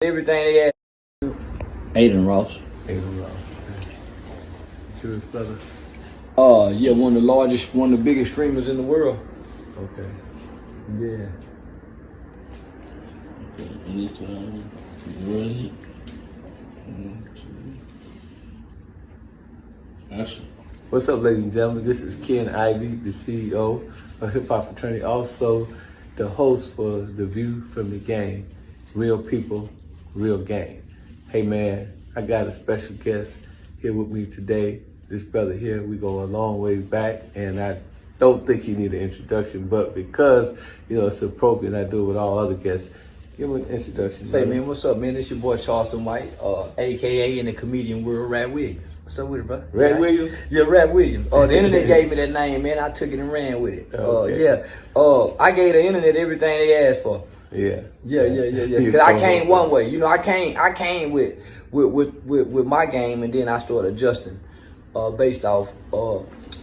Everything they had. Aiden Ross. Aiden Ross. Jewish brother. Yeah, one of the largest, one of the biggest streamers in the world. Okay. Yeah. Anytime, really. Awesome. What's up, ladies and gentlemen? This is Ken Ivey, the CEO of Hip Hop Fraternity, also the host for The View from the Game. Real people, real game. Hey man, I got a special guest here with me today. This brother here, we go a long way back, and I don't think he need an introduction, but because, it's appropriate, I do it with all other guests. Give him an introduction. Say, man, what's up, man? It's your boy Charleston White, a.k.a. in the comedian world, Rat Williams. What's up with it, bro? Rat Williams? Yeah, Rat Williams. The internet gave me that name, man. I took it and ran with it. Okay. I gave the internet everything they asked for. Yeah. Yeah. Because I came one way. I came with my game, and then I started adjusting based off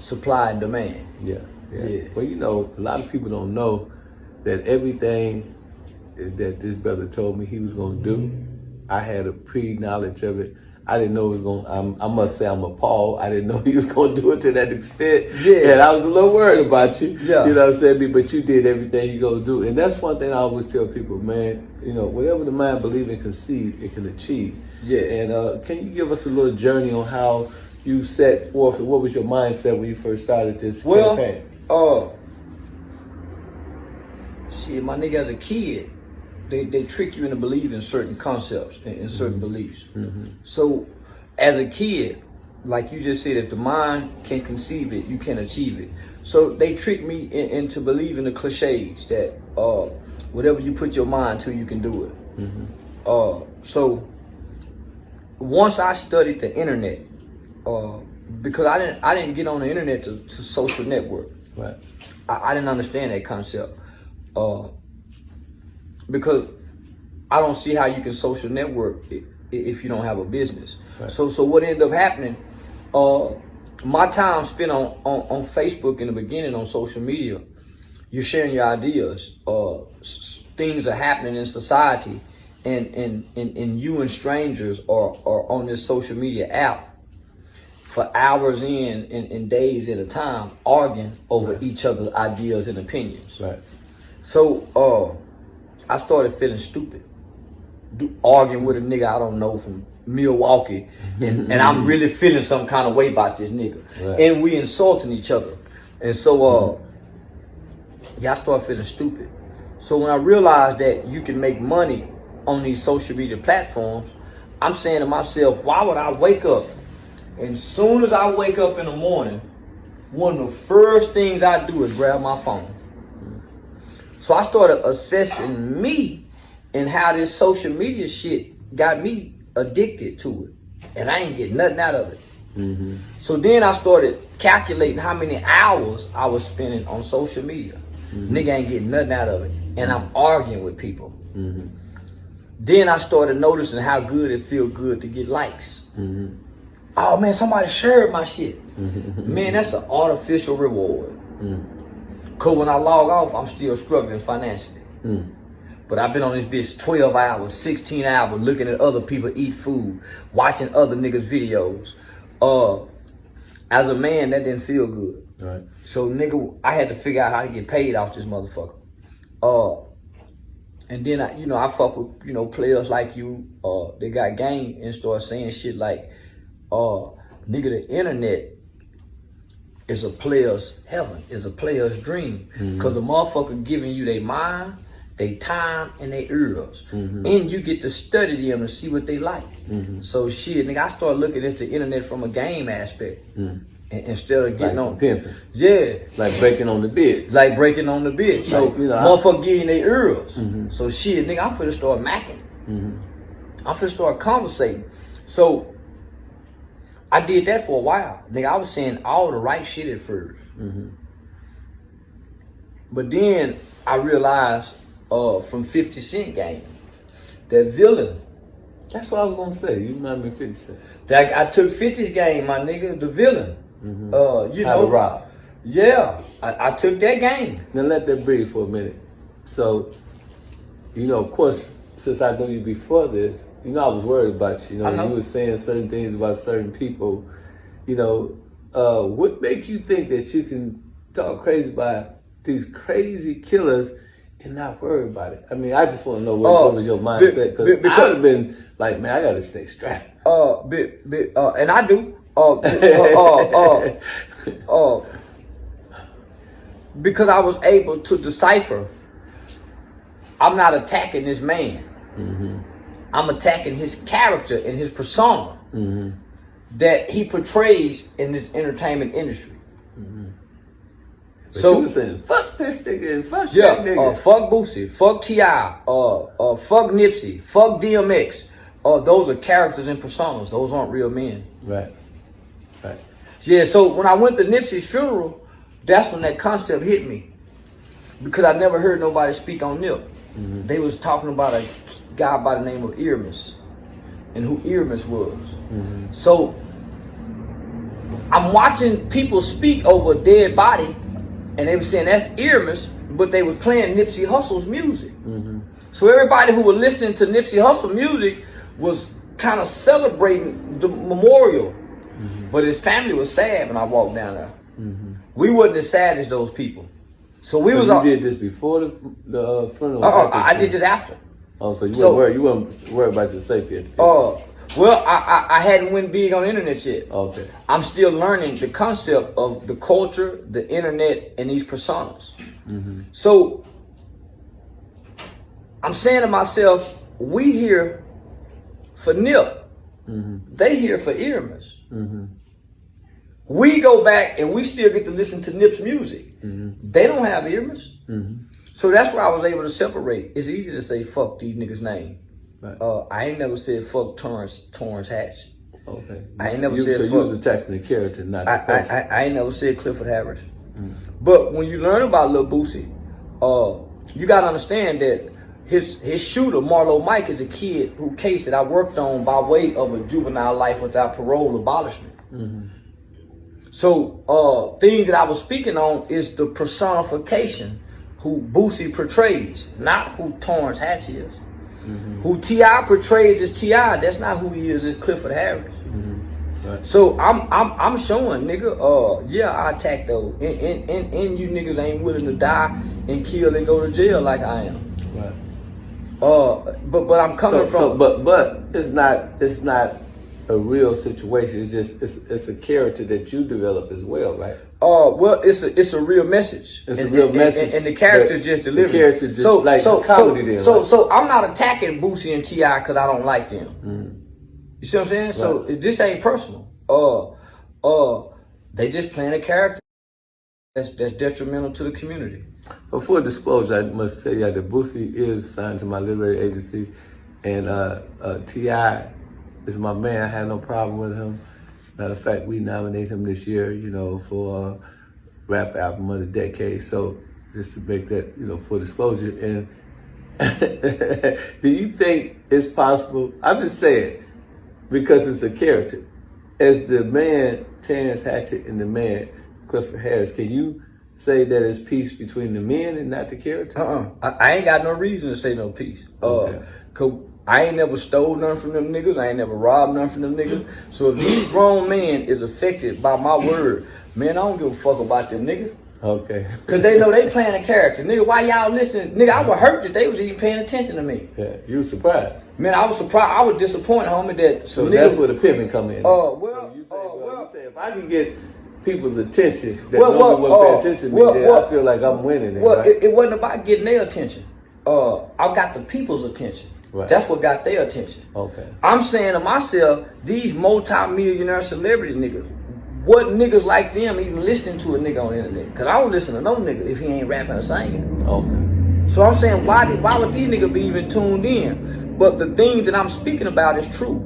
supply and demand. Yeah. Well, a lot of people don't know that everything that this brother told me he was going to do, I had a pre-knowledge of it. I didn't know it was going to, I must say I'm appalled. I didn't know he was going to do it to that extent. Yeah. And I was a little worried about you. Yeah. You know what I'm saying? But you did everything you going to do. And that's one thing I always tell people, man, whatever the mind believes and conceive, it can achieve. Yeah. And can you give us a little journey on how you set forth and what was your mindset when you first started this campaign? My nigga, as a kid, they trick you into believing certain concepts and certain beliefs. Mm-hmm. So, as a kid, like you just said, if the mind can conceive it, you can achieve it. So they trick me into believing the cliches that whatever you put your mind to, you can do it. Mm-hmm. So once I studied the internet, because I didn't get on the internet to social network. Right. I didn't understand that concept. Because I don't see how you can social network if you don't have a business. Right. So what ended up happening, my time spent on Facebook in the beginning on social media, you're sharing your ideas, things are happening in society, and you and strangers are on this social media app for hours and days at a time arguing over each other's ideas and opinions. Right. So I started feeling stupid, arguing with a nigga I don't know from Milwaukee, and I'm really feeling some kind of way about this nigga, right. And we insulting each other, and so I started feeling stupid. So when I realized that you can make money on these social media platforms, I'm saying to myself, why would I wake up? And soon as I wake up in the morning, one of the first things I do is grab my phone. So I started assessing me and how this social media shit got me addicted to it. And I ain't getting nothing out of it. Mm-hmm. So then I started calculating how many hours I was spending on social media. Mm-hmm. Nigga ain't getting nothing out of it. And I'm arguing with people. Mm-hmm. Then I started noticing how good it feel good to get likes. Mm-hmm. Oh man, somebody shared my shit. Mm-hmm. Man, that's an artificial reward. Mm-hmm. Cause when I log off, I'm still struggling financially. Mm-hmm. But I've been on this bitch 12 hours, 16 hours, looking at other people eat food, watching other niggas' videos. As a man, that didn't feel good. Right. So nigga, I had to figure out how to get paid off this motherfucker. And then I fuck with, players like you, they got game and start saying shit like, nigga, the internet is a player's heaven, is a player's dream. Mm-hmm. Cause a motherfucker giving you their mind, their time, and their ears. Mm-hmm. And you get to study them and see what they like. Mm-hmm. So shit, nigga, I started looking at the internet from a game aspect. Mm-hmm. Instead of getting like on pimping. Yeah. Like breaking on the bid. Like breaking on the bid. So like, motherfucker getting their ears. Mm-hmm. So shit, nigga, I'm finna start macking. Mm-hmm. I'm finna start conversating. So I did that for a while. Nigga, I was saying all the right shit at first. Mm-hmm. But then I realized from 50 Cent game, that villain. That's what I was gonna say. You remind me of 50 Cent. That I took 50's game, my nigga, the villain. Mm-hmm. How to rob. Yeah, I took that game. Now let that breathe for a minute. So, of course, since I knew you before this, you know, I was worried about you. You I know, know. you were saying certain things about certain people. You know, what make you think that you can talk crazy about these crazy killers and not worry about it? I mean, I just want to know what was your mindset, because I would have been like, man, I gotta stay strapped. And I do. Because I was able to decipher, I'm not attacking this man. I'm attacking his character and his persona that he portrays in this entertainment industry. But you were saying, fuck this nigga and fuck that Yeah, nigga. fuck Boosie, fuck T.I., fuck Nipsey, fuck DMX. Those are characters and personas. Those aren't real men. Right. Yeah, so when I went to Nipsey's funeral, that's when that concept hit me. Because I never heard nobody speak on Nip. They was talking about a guy by the name of Irmus and who Irmus was. So I'm watching people speak over a dead body, and they were saying that's Irmus, but they were playing Nipsey Hussle's music. So everybody who was listening to Nipsey Hussle music was kind of celebrating the memorial. But his family was sad when I walked down there. We wasn't as sad as those people. So we So was you all, did this before the funeral? I did this after. Oh, so So- you weren't worried about your safety at the Well, I hadn't went big on the internet yet. Okay. I'm still learning the concept of the culture, the internet, and these personas. So I'm saying to myself, we here for Nip. They here for Irmus. We go back and we still get to listen to Nip's music. They don't have Irmus. So that's where I was able to separate. It's easy to say fuck these niggas' name. Right. I ain't never said fuck Torrance Hatch. Okay. I ain't never So said you was attacking the character, not the person. I ain't never said Clifford Harris. But when you learn about Lil Boosie, you gotta understand that his shooter, Marlo Mike, is a kid who case that I worked on by way of a juvenile life without parole abolishment. So things that I was speaking on is the personification who Boosie portrays, not who Torrance Hatch is. Who T.I. portrays as T.I., that's not who he is as Clifford Harris. Right. So I'm showing, nigga, yeah, I attack those. And you niggas ain't willing to die and kill and go to jail like I am. Right. But I'm coming from But it's not a real situation. It's just it's a character that you develop as well, right? well, it's a real message. It's a real message. and the character just delivered. The character just like comedy then. Right? So I'm not attacking Boosie and T.I. because I don't like them. You see what I'm saying? Right. So this ain't personal. They just playing a character that's detrimental to the community. But full disclosure, I must tell you that Boosie is signed to my literary agency, and T.I. is my man. I have no problem with him. Matter of fact, we nominate him this year, you know, for Rap Album of the Decade. So just to make that, you know, full disclosure. And do you think it's possible? I'm just saying, because it's a character. As the man Terrence Hatchett and the man Clifford Harris, can you say that it's peace between the men and not the character? I ain't got no reason to say no peace. Okay. Cause I ain't never stole nothing from them niggas. I ain't never robbed nothing from them niggas. So if these grown men is affected by my word, man, I don't give a fuck about them niggas. Okay. Cause they know they playing a character. Nigga, why y'all listening? Nigga, I was hurt that they was even paying attention to me. Yeah, you were surprised. Man, I was surprised. I was disappointed, homie, that So some that's niggas, where the pimping come in. well, So you say, well, you say, if I can get people's attention that Well, normally won't pay attention to me, then I feel like I'm winning it, Well, right? it wasn't about getting their attention. I got the people's attention. Right. That's what got their attention. Okay. I'm saying to myself, these multi-millionaire celebrity niggas, what niggas like them even listening to a nigga on the internet? Cause I don't listen to no nigga if he ain't rapping or singing. Okay. So I'm saying, why would these niggas be even tuned in? But the things that I'm speaking about is true.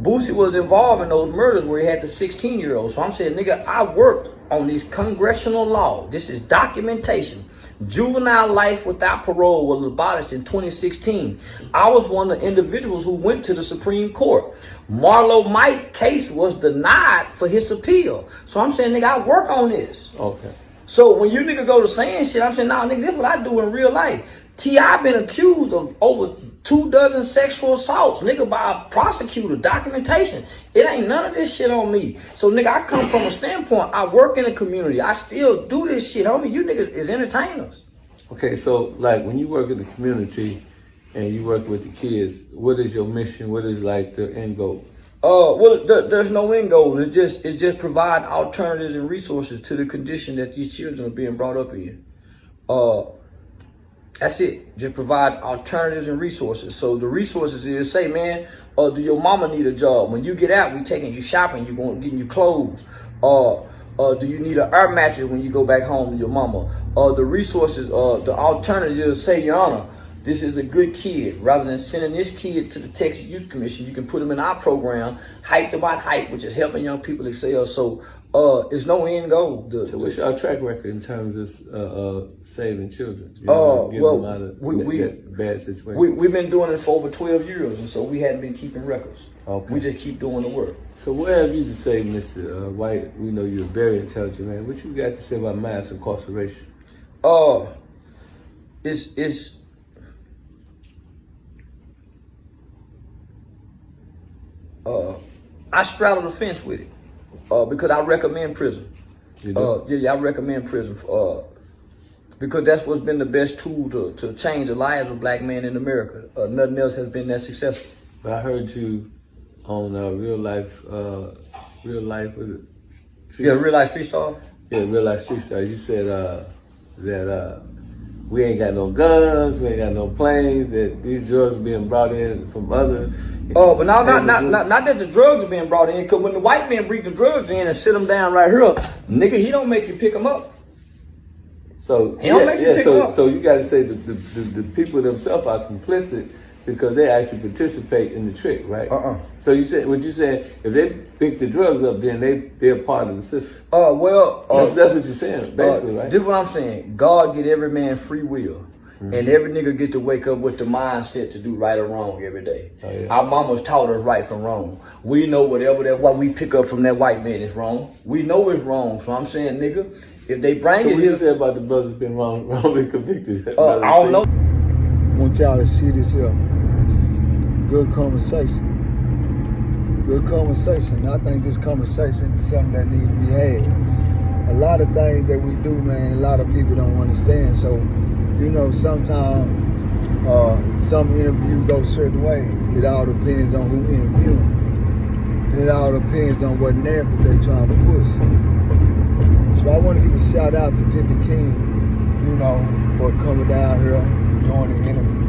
Boosie was involved in those murders where he had the 16-year-old. So I'm saying, nigga, I worked on these congressional laws. This is documentation. Juvenile life without parole was abolished in 2016. I was one of the individuals who went to the Supreme Court. Marlo Mike case was denied for his appeal. So I'm saying, nigga, I work on this. Okay. So when you nigga go to saying shit, I'm saying, nah, nigga, this is what I do in real life. T.I. been accused of over 24 sexual assaults, nigga, by a prosecutor, documentation. It ain't none of this shit on me. So, nigga, I come from a standpoint, I work in the community. I still do this shit, homie. You niggas is entertainers. Okay, so like when you work in the community and you work with the kids, what is your mission? What is like the end goal? Well, there's no end goal. It's just provide alternatives and resources to the condition that these children are being brought up in. That's it. Just provide alternatives and resources. So the resources is say, man, do your mama need a job? When you get out, we taking you shopping. You going getting you clothes. Do you need an air mattress when you go back home to your mama? The resources, the alternatives say, Your Honor, this is a good kid. Rather than sending this kid to the Texas Youth Commission, you can put him in our program, Hyped About Hype, which is helping young people excel. So it's no end goal. So what's your track record in terms of saving children? You well, them out of that bad situation. We've been doing it for over 12 years, and so we hadn't been keeping records. Okay. We just keep doing the work. So what have you to say, Mr. White? We know you're a very intelligent man. What you got to say about mass incarceration? I straddle the fence with it because I recommend prison. You do? Yeah, I recommend prison because that's what's been the best tool to change the lives of black men in America. Nothing else has been that successful. But I heard you on Real Life, was it? Real Life Street Star? Yeah, Real Life Street Star. You said that we ain't got no guns, we ain't got no planes, that these drugs are being brought in from other... But now, not that the drugs are being brought in, because when the white men bring the drugs in and sit them down right here, nigga, he don't make you pick them up. So he don't make you pick them up. So you got to say the people themselves are complicit because they actually participate in the trick, right? So you said what you said? If they pick the drugs up, then they're part of the system. That's what you're saying, basically, right? This is what I'm saying. God get every man free will. Mm-hmm. And every nigga get to wake up with the mindset to do right or wrong every day. Oh, yeah. Our mamas taught us right from wrong. We know what we pick up from that white man is wrong. We know it's wrong. So I'm saying, nigga, if they bring it what here... you say about the brothers being wrongly convicted? I don't know. Want y'all to see this here. Good conversation. Good conversation. I think this conversation is something that needs to be had. A lot of things that we do, man, a lot of people don't understand. So, you know, sometimes some interview go a certain way. It all depends on who interviewing. It all depends on what narrative they trying to push. So I want to give a shout out to Pippin King, you know, for coming down here, doing the interview,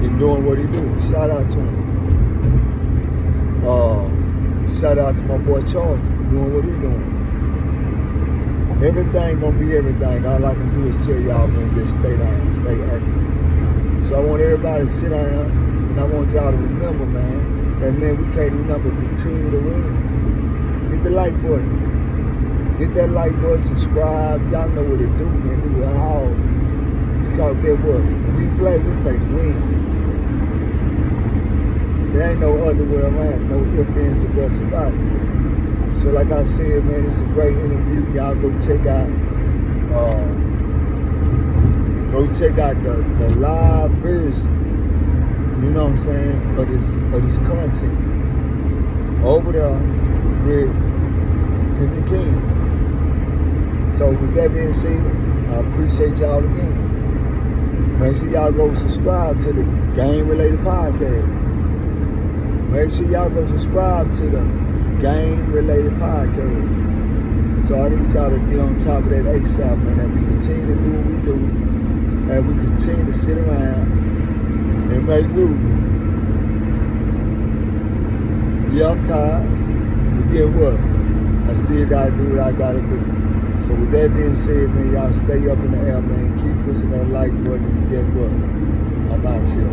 and doing what he do. Shout out to him. Shout out to my boy Charleston for doing what he doing. Everything gonna be everything. All I can do is tell y'all, man, just stay down, stay active. So I want everybody to sit down, and I want y'all to remember, man, that, man, we can't do nothing but continue to win. Hit the like button. Hit that like button, subscribe. Y'all know what it do, man. Do it all. Because get what? When we play to win. There ain't no other way around. No ifs, ands, or buts about it. So like I said, man, it's a great interview. Y'all go check out the live version, you know what I'm saying, of this content over there with Pippin King. So with that being said, I appreciate y'all again. Make sure y'all go subscribe to the Game Related Podcast. Make sure y'all go subscribe to the Game Related Podcast. So I need y'all to get on top of that ASAP, man, that we continue to do what we do, and we continue to sit around and make moves. Yeah, I'm tired, but get what? I still gotta do what I gotta do. So with that being said, man, y'all stay up in the air, man. Keep pushing that like button, and get what? I'm out here.